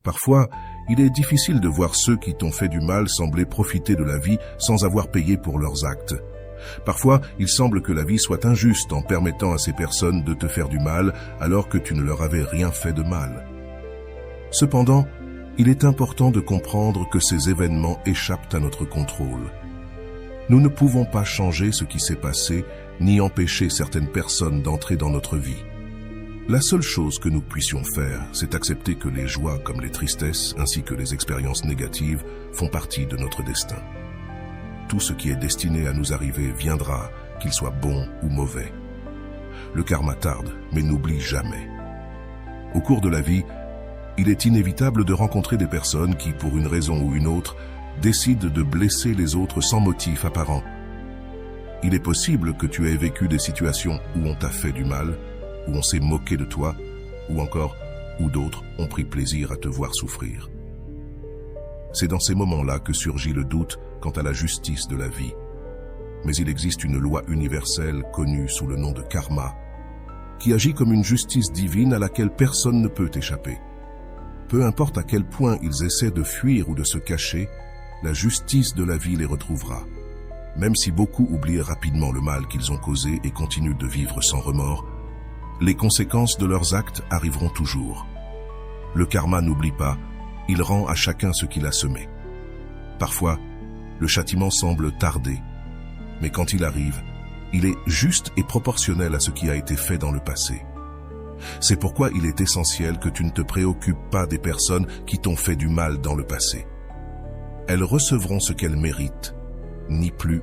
Parfois, il est difficile de voir ceux qui t'ont fait du mal sembler profiter de la vie sans avoir payé pour leurs actes. Parfois, il semble que la vie soit injuste en permettant à ces personnes de te faire du mal alors que tu ne leur avais rien fait de mal. Cependant, il est important de comprendre que ces événements échappent à notre contrôle. Nous ne pouvons pas changer ce qui s'est passé, ni empêcher certaines personnes d'entrer dans notre vie. La seule chose que nous puissions faire, c'est accepter que les joies comme les tristesses, ainsi que les expériences négatives, font partie de notre destin. Tout ce qui est destiné à nous arriver viendra, qu'il soit bon ou mauvais. Le karma tarde, mais n'oublie jamais. Au cours de la vie, il est inévitable de rencontrer des personnes qui, pour une raison ou une autre, décident de blesser les autres sans motif apparent. Il est possible que tu aies vécu des situations où on t'a fait du mal, où on s'est moqué de toi, ou encore où d'autres ont pris plaisir à te voir souffrir. C'est dans ces moments-là que surgit le doute quant à la justice de la vie. Mais il existe une loi universelle connue sous le nom de karma, qui agit comme une justice divine à laquelle personne ne peut échapper. Peu importe à quel point ils essaient de fuir ou de se cacher, la justice de la vie les retrouvera. Même si beaucoup oublient rapidement le mal qu'ils ont causé et continuent de vivre sans remords, les conséquences de leurs actes arriveront toujours. Le karma n'oublie pas, il rend à chacun ce qu'il a semé. Parfois, le châtiment semble tarder, mais quand il arrive, il est juste et proportionnel à ce qui a été fait dans le passé. C'est pourquoi il est essentiel que tu ne te préoccupes pas des personnes qui t'ont fait du mal dans le passé. Elles recevront ce qu'elles méritent, ni plus,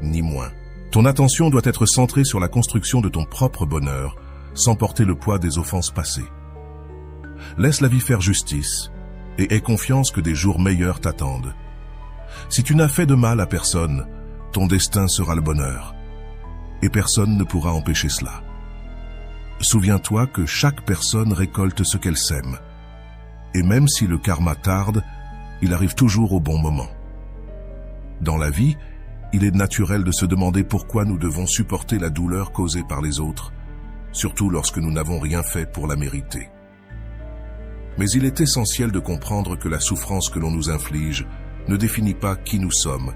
ni moins. Ton attention doit être centrée sur la construction de ton propre bonheur, sans porter le poids des offenses passées. Laisse la vie faire justice et aie confiance que des jours meilleurs t'attendent. Si tu n'as fait de mal à personne, ton destin sera le bonheur, et personne ne pourra empêcher cela. Souviens-toi que chaque personne récolte ce qu'elle sème, et même si le karma tarde, il arrive toujours au bon moment. Dans la vie, il est naturel de se demander pourquoi nous devons supporter la douleur causée par les autres, surtout lorsque nous n'avons rien fait pour la mériter. Mais il est essentiel de comprendre que la souffrance que l'on nous inflige ne définit pas qui nous sommes,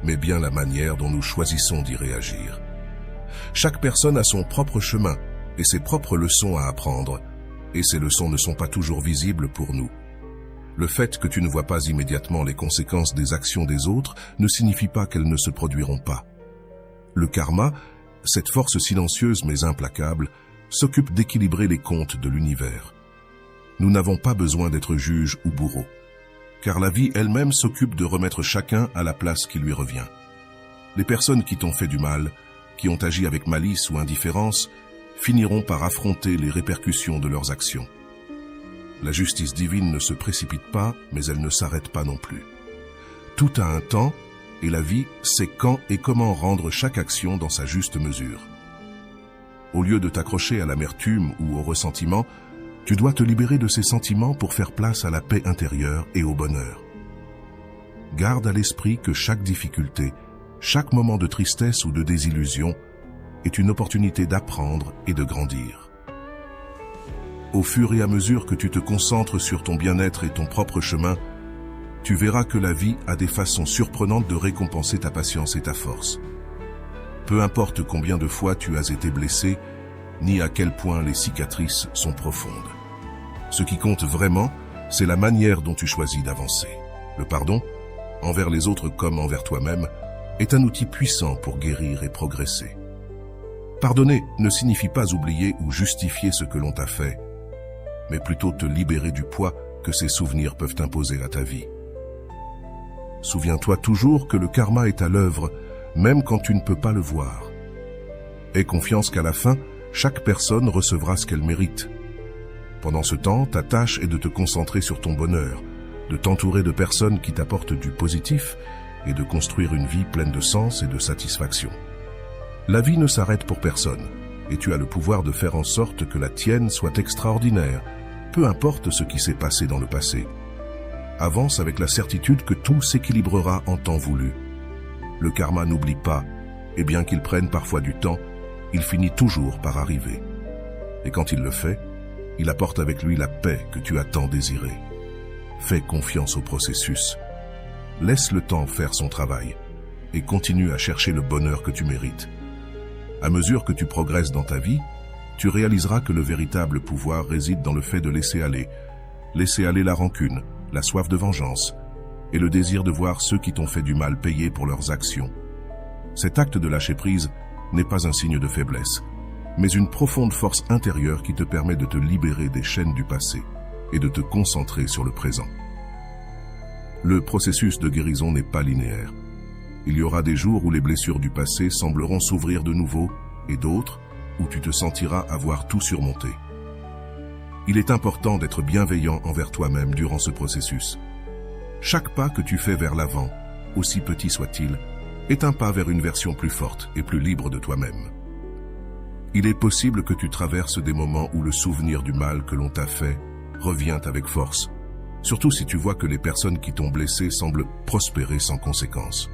mais bien la manière dont nous choisissons d'y réagir. Chaque personne a son propre chemin et ses propres leçons à apprendre, et ces leçons ne sont pas toujours visibles pour nous. Le fait que tu ne vois pas immédiatement les conséquences des actions des autres ne signifie pas qu'elles ne se produiront pas. Le karma, cette force silencieuse mais implacable, s'occupe d'équilibrer les comptes de l'univers. Nous n'avons pas besoin d'être juges ou bourreaux, car la vie elle-même s'occupe de remettre chacun à la place qui lui revient. Les personnes qui t'ont fait du mal, qui ont agi avec malice ou indifférence, finiront par affronter les répercussions de leurs actions. La justice divine ne se précipite pas, mais elle ne s'arrête pas non plus. Tout a un temps, et la vie sait quand et comment rendre chaque action dans sa juste mesure. Au lieu de t'accrocher à l'amertume ou au ressentiment, tu dois te libérer de ces sentiments pour faire place à la paix intérieure et au bonheur. Garde à l'esprit que chaque difficulté, chaque moment de tristesse ou de désillusion est une opportunité d'apprendre et de grandir. Au fur et à mesure que tu te concentres sur ton bien-être et ton propre chemin, tu verras que la vie a des façons surprenantes de récompenser ta patience et ta force. Peu importe combien de fois tu as été blessé, ni à quel point les cicatrices sont profondes. Ce qui compte vraiment, c'est la manière dont tu choisis d'avancer. Le pardon, envers les autres comme envers toi-même, est un outil puissant pour guérir et progresser. Pardonner ne signifie pas oublier ou justifier ce que l'on t'a fait, mais plutôt te libérer du poids que ces souvenirs peuvent imposer à ta vie. Souviens-toi toujours que le karma est à l'œuvre, même quand tu ne peux pas le voir. Aie confiance qu'à la fin, chaque personne recevra ce qu'elle mérite. Pendant ce temps, ta tâche est de te concentrer sur ton bonheur, de t'entourer de personnes qui t'apportent du positif et de construire une vie pleine de sens et de satisfaction. La vie ne s'arrête pour personne, et tu as le pouvoir de faire en sorte que la tienne soit extraordinaire, peu importe ce qui s'est passé dans le passé. Avance avec la certitude que tout s'équilibrera en temps voulu. Le karma n'oublie pas, et bien qu'il prenne parfois du temps, il finit toujours par arriver. Et quand il le fait, il apporte avec lui la paix que tu as tant désirée. Fais confiance au processus. Laisse le temps faire son travail et continue à chercher le bonheur que tu mérites. À mesure que tu progresses dans ta vie, tu réaliseras que le véritable pouvoir réside dans le fait de laisser aller la rancune, la soif de vengeance et le désir de voir ceux qui t'ont fait du mal payer pour leurs actions. Cet acte de lâcher prise n'est pas un signe de faiblesse, mais une profonde force intérieure qui te permet de te libérer des chaînes du passé et de te concentrer sur le présent. Le processus de guérison n'est pas linéaire. Il y aura des jours où les blessures du passé sembleront s'ouvrir de nouveau et d'autres où tu te sentiras avoir tout surmonté. Il est important d'être bienveillant envers toi-même durant ce processus. Chaque pas que tu fais vers l'avant, aussi petit soit-il, est un pas vers une version plus forte et plus libre de toi-même. Il est possible que tu traverses des moments où le souvenir du mal que l'on t'a fait revient avec force, surtout si tu vois que les personnes qui t'ont blessé semblent prospérer sans conséquence.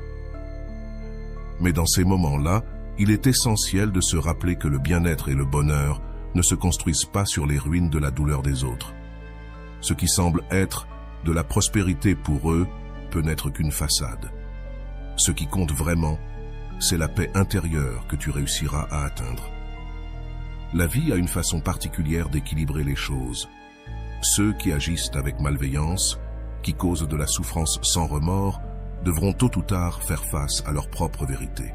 Mais dans ces moments-là, il est essentiel de se rappeler que le bien-être et le bonheur ne se construisent pas sur les ruines de la douleur des autres. Ce qui semble être de la prospérité pour eux peut n'être qu'une façade. Ce qui compte vraiment, c'est la paix intérieure que tu réussiras à atteindre. La vie a une façon particulière d'équilibrer les choses. Ceux qui agissent avec malveillance, qui causent de la souffrance sans remords, devront tôt ou tard faire face à leur propre vérité.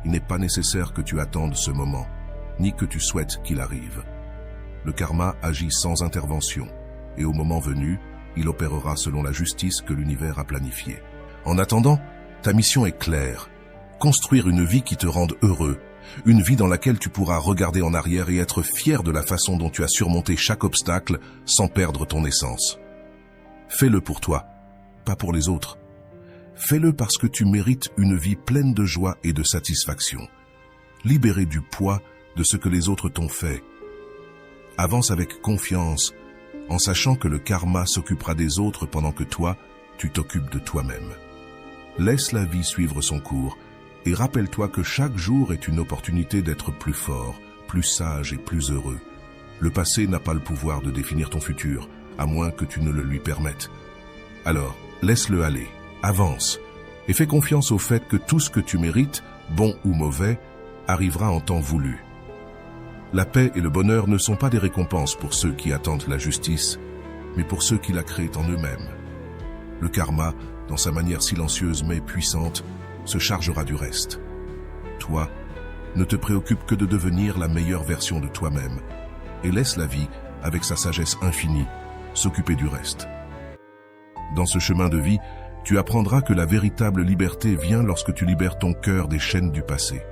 Il n'est pas nécessaire que tu attendes ce moment, ni que tu souhaites qu'il arrive. Le karma agit sans intervention, et au moment venu, il opérera selon la justice que l'univers a planifiée. En attendant, ta mission est claire. Construire une vie qui te rende heureux, une vie dans laquelle tu pourras regarder en arrière et être fier de la façon dont tu as surmonté chaque obstacle sans perdre ton essence. Fais-le pour toi, pas pour les autres. Fais-le parce que tu mérites une vie pleine de joie et de satisfaction, libérée du poids de ce que les autres t'ont fait. Avance avec confiance, en sachant que le karma s'occupera des autres pendant que toi, tu t'occupes de toi-même. Laisse la vie suivre son cours et rappelle-toi que chaque jour est une opportunité d'être plus fort, plus sage et plus heureux. Le passé n'a pas le pouvoir de définir ton futur, à moins que tu ne le lui permettes. Alors, laisse-le aller. Avance et fais confiance au fait que tout ce que tu mérites, bon ou mauvais, arrivera en temps voulu. La paix et le bonheur ne sont pas des récompenses pour ceux qui attendent la justice, mais pour ceux qui la créent en eux-mêmes. Le karma, dans sa manière silencieuse mais puissante, se chargera du reste. Toi, ne te préoccupe que de devenir la meilleure version de toi-même et laisse la vie, avec sa sagesse infinie, s'occuper du reste. Dans ce chemin de vie, tu apprendras que la véritable liberté vient lorsque tu libères ton cœur des chaînes du passé.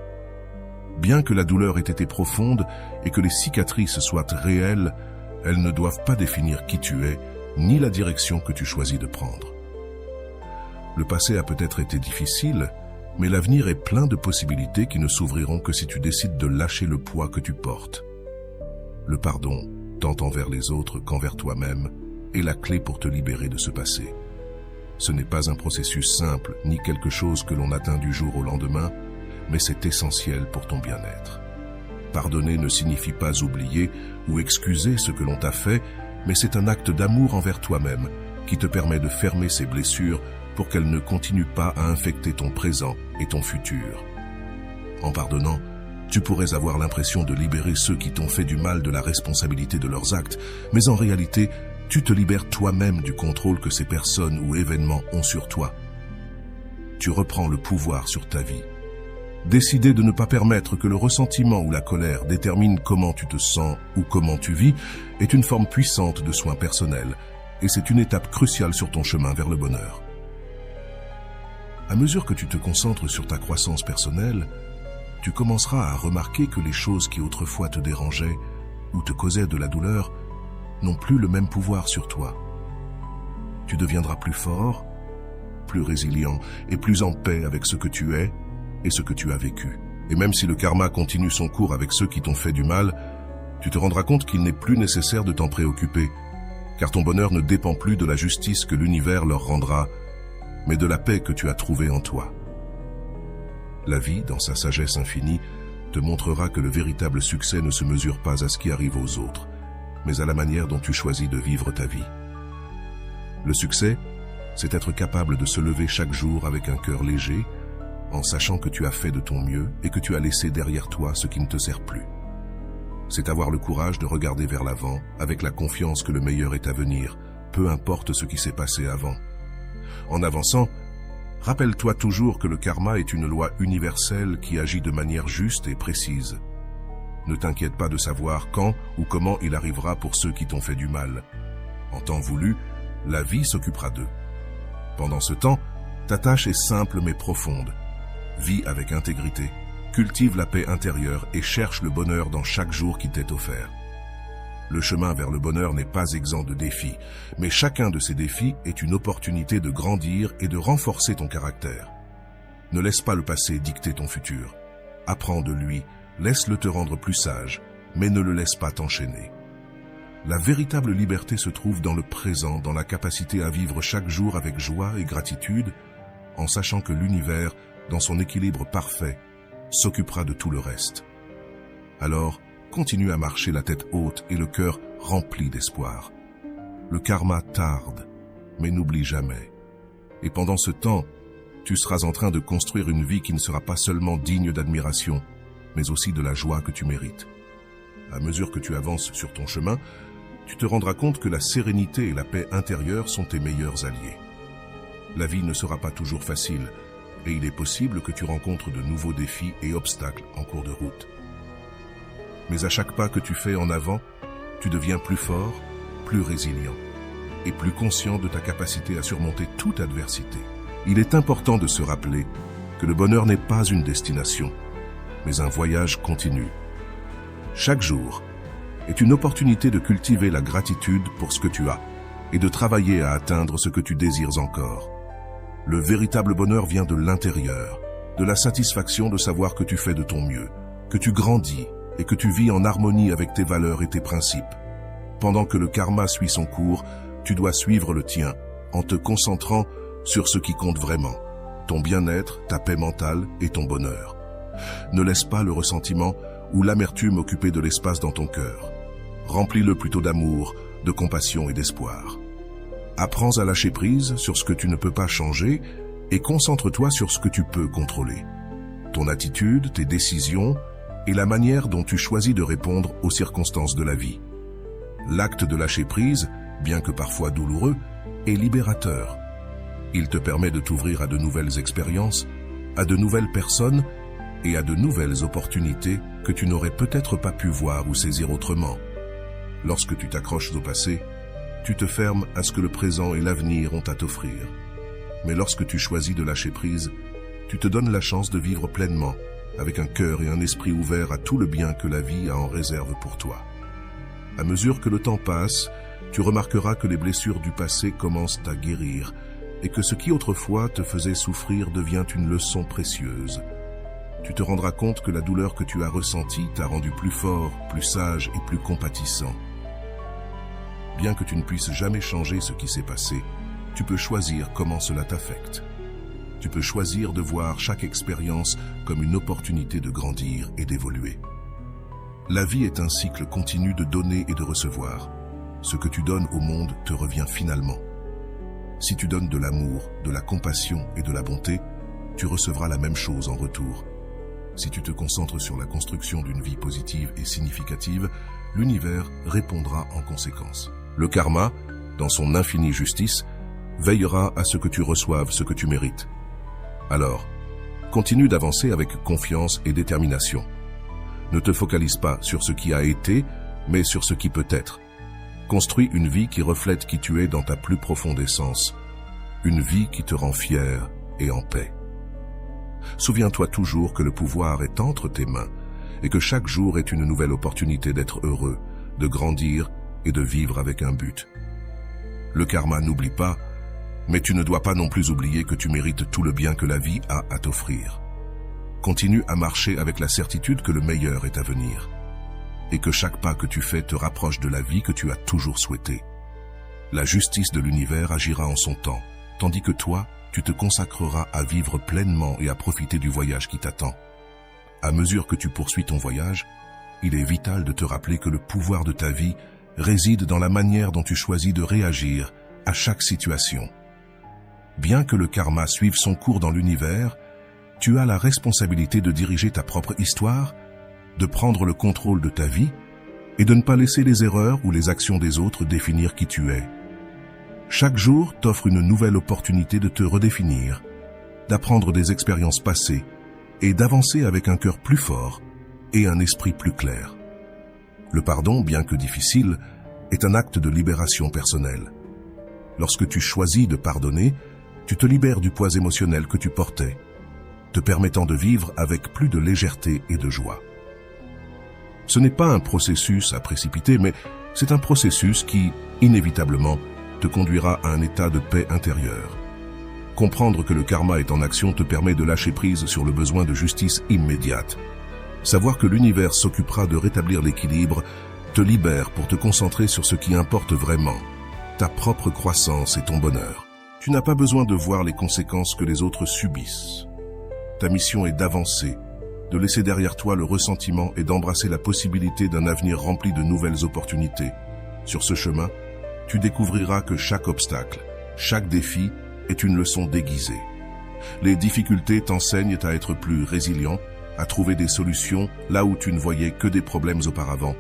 Bien que la douleur ait été profonde et que les cicatrices soient réelles, elles ne doivent pas définir qui tu es, ni la direction que tu choisis de prendre. Le passé a peut-être été difficile, mais l'avenir est plein de possibilités qui ne s'ouvriront que si tu décides de lâcher le poids que tu portes. Le pardon, tant envers les autres qu'envers toi-même, est la clé pour te libérer de ce passé. Ce n'est pas un processus simple, ni quelque chose que l'on atteint du jour au lendemain, mais c'est essentiel pour ton bien-être. Pardonner ne signifie pas oublier ou excuser ce que l'on t'a fait, mais c'est un acte d'amour envers toi-même qui te permet de fermer ces blessures pour qu'elles ne continuent pas à infecter ton présent et ton futur. En pardonnant, tu pourrais avoir l'impression de libérer ceux qui t'ont fait du mal de la responsabilité de leurs actes, mais en réalité, tu te libères toi-même du contrôle que ces personnes ou événements ont sur toi. Tu reprends le pouvoir sur ta vie. Décider de ne pas permettre que le ressentiment ou la colère détermine comment tu te sens ou comment tu vis est une forme puissante de soin personnel et c'est une étape cruciale sur ton chemin vers le bonheur. À mesure que tu te concentres sur ta croissance personnelle, tu commenceras à remarquer que les choses qui autrefois te dérangeaient ou te causaient de la douleur n'ont plus le même pouvoir sur toi. Tu deviendras plus fort, plus résilient et plus en paix avec ce que tu es et ce que tu as vécu. Et même si le karma continue son cours avec ceux qui t'ont fait du mal, tu te rendras compte qu'il n'est plus nécessaire de t'en préoccuper, car ton bonheur ne dépend plus de la justice que l'univers leur rendra, mais de la paix que tu as trouvée en toi. La vie, dans sa sagesse infinie, te montrera que le véritable succès ne se mesure pas à ce qui arrive aux autres, mais à la manière dont tu choisis de vivre ta vie. Le succès, c'est être capable de se lever chaque jour avec un cœur léger, en sachant que tu as fait de ton mieux et que tu as laissé derrière toi ce qui ne te sert plus. C'est avoir le courage de regarder vers l'avant avec la confiance que le meilleur est à venir, peu importe ce qui s'est passé avant. En avançant, rappelle-toi toujours que le karma est une loi universelle qui agit de manière juste et précise. Ne t'inquiète pas de savoir quand ou comment il arrivera pour ceux qui t'ont fait du mal. En temps voulu, la vie s'occupera d'eux. Pendant ce temps, ta tâche est simple mais profonde. Vis avec intégrité, cultive la paix intérieure et cherche le bonheur dans chaque jour qui t'est offert. Le chemin vers le bonheur n'est pas exempt de défis, mais chacun de ces défis est une opportunité de grandir et de renforcer ton caractère. Ne laisse pas le passé dicter ton futur. Apprends de lui, laisse-le te rendre plus sage, mais ne le laisse pas t'enchaîner. La véritable liberté se trouve dans le présent, dans la capacité à vivre chaque jour avec joie et gratitude, en sachant que l'univers, dans son équilibre parfait, s'occupera de tout le reste. Alors, continue à marcher la tête haute et le cœur rempli d'espoir. Le karma tarde, mais n'oublie jamais. Et pendant ce temps, tu seras en train de construire une vie qui ne sera pas seulement digne d'admiration, mais aussi de la joie que tu mérites. À mesure que tu avances sur ton chemin, tu te rendras compte que la sérénité et la paix intérieure sont tes meilleurs alliés. La vie ne sera pas toujours facile, et il est possible que tu rencontres de nouveaux défis et obstacles en cours de route. Mais à chaque pas que tu fais en avant, tu deviens plus fort, plus résilient, et plus conscient de ta capacité à surmonter toute adversité. Il est important de se rappeler que le bonheur n'est pas une destination, mais un voyage continu. Chaque jour est une opportunité de cultiver la gratitude pour ce que tu as et de travailler à atteindre ce que tu désires encore. Le véritable bonheur vient de l'intérieur, de la satisfaction de savoir que tu fais de ton mieux, que tu grandis et que tu vis en harmonie avec tes valeurs et tes principes. Pendant que le karma suit son cours, tu dois suivre le tien en te concentrant sur ce qui compte vraiment, ton bien-être, ta paix mentale et ton bonheur. Ne laisse pas le ressentiment ou l'amertume occuper de l'espace dans ton cœur. Remplis-le plutôt d'amour, de compassion et d'espoir. Apprends à lâcher prise sur ce que tu ne peux pas changer et concentre-toi sur ce que tu peux contrôler. Ton attitude, tes décisions et la manière dont tu choisis de répondre aux circonstances de la vie. L'acte de lâcher prise, bien que parfois douloureux, est libérateur. Il te permet de t'ouvrir à de nouvelles expériences, à de nouvelles personnes et à de nouvelles opportunités que tu n'aurais peut-être pas pu voir ou saisir autrement. Lorsque tu t'accroches au passé, tu te fermes à ce que le présent et l'avenir ont à t'offrir. Mais lorsque tu choisis de lâcher prise, tu te donnes la chance de vivre pleinement, avec un cœur et un esprit ouverts à tout le bien que la vie a en réserve pour toi. À mesure que le temps passe, tu remarqueras que les blessures du passé commencent à guérir et que ce qui autrefois te faisait souffrir devient une leçon précieuse. Tu te rendras compte que la douleur que tu as ressentie t'a rendu plus fort, plus sage et plus compatissant. Bien que tu ne puisses jamais changer ce qui s'est passé, tu peux choisir comment cela t'affecte. Tu peux choisir de voir chaque expérience comme une opportunité de grandir et d'évoluer. La vie est un cycle continu de donner et de recevoir. Ce que tu donnes au monde te revient finalement. Si tu donnes de l'amour, de la compassion et de la bonté, tu recevras la même chose en retour. Si tu te concentres sur la construction d'une vie positive et significative, l'univers répondra en conséquence. Le karma, dans son infinie justice, veillera à ce que tu reçoives ce que tu mérites. Alors, continue d'avancer avec confiance et détermination. Ne te focalise pas sur ce qui a été, mais sur ce qui peut être. Construis une vie qui reflète qui tu es dans ta plus profonde essence, une vie qui te rend fier et en paix. Souviens-toi toujours que le pouvoir est entre tes mains et que chaque jour est une nouvelle opportunité d'être heureux, de grandir et de vivre avec un but. Le karma n'oublie pas, mais tu ne dois pas non plus oublier que tu mérites tout le bien que la vie a à t'offrir. Continue à marcher avec la certitude que le meilleur est à venir et que chaque pas que tu fais te rapproche de la vie que tu as toujours souhaitée. La justice de l'univers agira en son temps, tandis que toi, tu te consacreras à vivre pleinement et à profiter du voyage qui t'attend. À mesure que tu poursuis ton voyage, il est vital de te rappeler que le pouvoir de ta vie réside dans la manière dont tu choisis de réagir à chaque situation. Bien que le karma suive son cours dans l'univers, tu as la responsabilité de diriger ta propre histoire, de prendre le contrôle de ta vie et de ne pas laisser les erreurs ou les actions des autres définir qui tu es. Chaque jour t'offre une nouvelle opportunité de te redéfinir, d'apprendre des expériences passées et d'avancer avec un cœur plus fort et un esprit plus clair. Le pardon, bien que difficile, est un acte de libération personnelle. Lorsque tu choisis de pardonner, tu te libères du poids émotionnel que tu portais, te permettant de vivre avec plus de légèreté et de joie. Ce n'est pas un processus à précipiter, mais c'est un processus qui, inévitablement, te conduira à un état de paix intérieure. Comprendre que le karma est en action te permet de lâcher prise sur le besoin de justice immédiate. Savoir que l'univers s'occupera de rétablir l'équilibre te libère pour te concentrer sur ce qui importe vraiment, ta propre croissance et ton bonheur. Tu n'as pas besoin de voir les conséquences que les autres subissent. Ta mission est d'avancer, de laisser derrière toi le ressentiment et d'embrasser la possibilité d'un avenir rempli de nouvelles opportunités. Sur ce chemin, tu découvriras que chaque obstacle, chaque défi est une leçon déguisée. Les difficultés t'enseignent à être plus résilient, à trouver des solutions là où tu ne voyais que des problèmes auparavant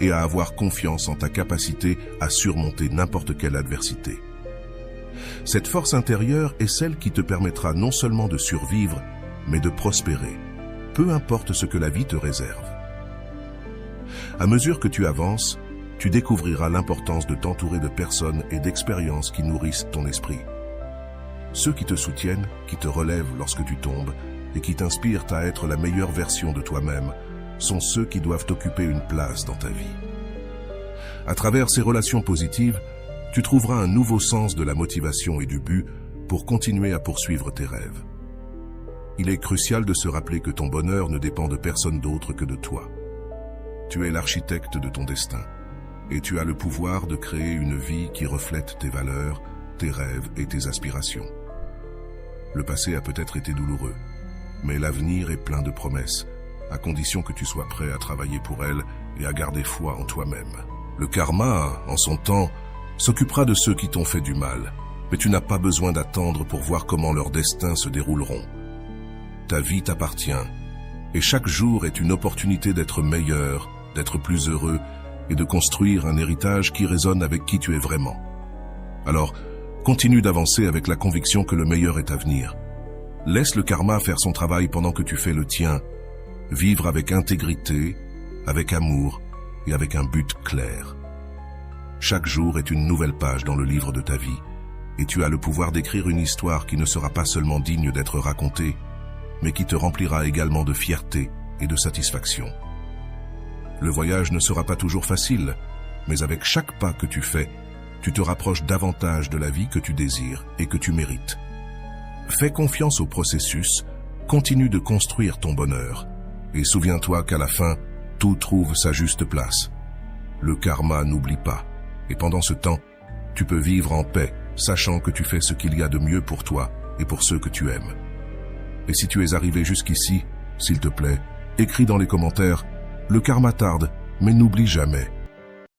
et à avoir confiance en ta capacité à surmonter n'importe quelle adversité. Cette force intérieure est celle qui te permettra non seulement de survivre, mais de prospérer, peu importe ce que la vie te réserve. À mesure que tu avances, tu découvriras l'importance de t'entourer de personnes et d'expériences qui nourrissent ton esprit. Ceux qui te soutiennent, qui te relèvent lorsque tu tombes et qui t'inspirent à être la meilleure version de toi-même sont ceux qui doivent occuper une place dans ta vie. À travers ces relations positives, tu trouveras un nouveau sens de la motivation et du but pour continuer à poursuivre tes rêves. Il est crucial de se rappeler que ton bonheur ne dépend de personne d'autre que de toi. Tu es l'architecte de ton destin et tu as le pouvoir de créer une vie qui reflète tes valeurs, tes rêves et tes aspirations. Le passé a peut-être été douloureux, mais l'avenir est plein de promesses, à condition que tu sois prêt à travailler pour elles et à garder foi en toi-même. Le karma, en son temps, s'occupera de ceux qui t'ont fait du mal, mais tu n'as pas besoin d'attendre pour voir comment leurs destins se dérouleront. Ta vie t'appartient, et chaque jour est une opportunité d'être meilleur, d'être plus heureux et de construire un héritage qui résonne avec qui tu es vraiment. Alors, continue d'avancer avec la conviction que le meilleur est à venir. Laisse le karma faire son travail pendant que tu fais le tien. Vivre avec intégrité, avec amour et avec un but clair. Chaque jour est une nouvelle page dans le livre de ta vie, et tu as le pouvoir d'écrire une histoire qui ne sera pas seulement digne d'être racontée, mais qui te remplira également de fierté et de satisfaction. Le voyage ne sera pas toujours facile, mais avec chaque pas que tu fais, tu te rapproches davantage de la vie que tu désires et que tu mérites. Fais confiance au processus, continue de construire ton bonheur, et souviens-toi qu'à la fin, tout trouve sa juste place. Le karma n'oublie pas, et pendant ce temps, tu peux vivre en paix, sachant que tu fais ce qu'il y a de mieux pour toi et pour ceux que tu aimes. Et si tu es arrivé jusqu'ici, s'il te plaît, écris dans les commentaires « Le karma tarde, mais n'oublie jamais ».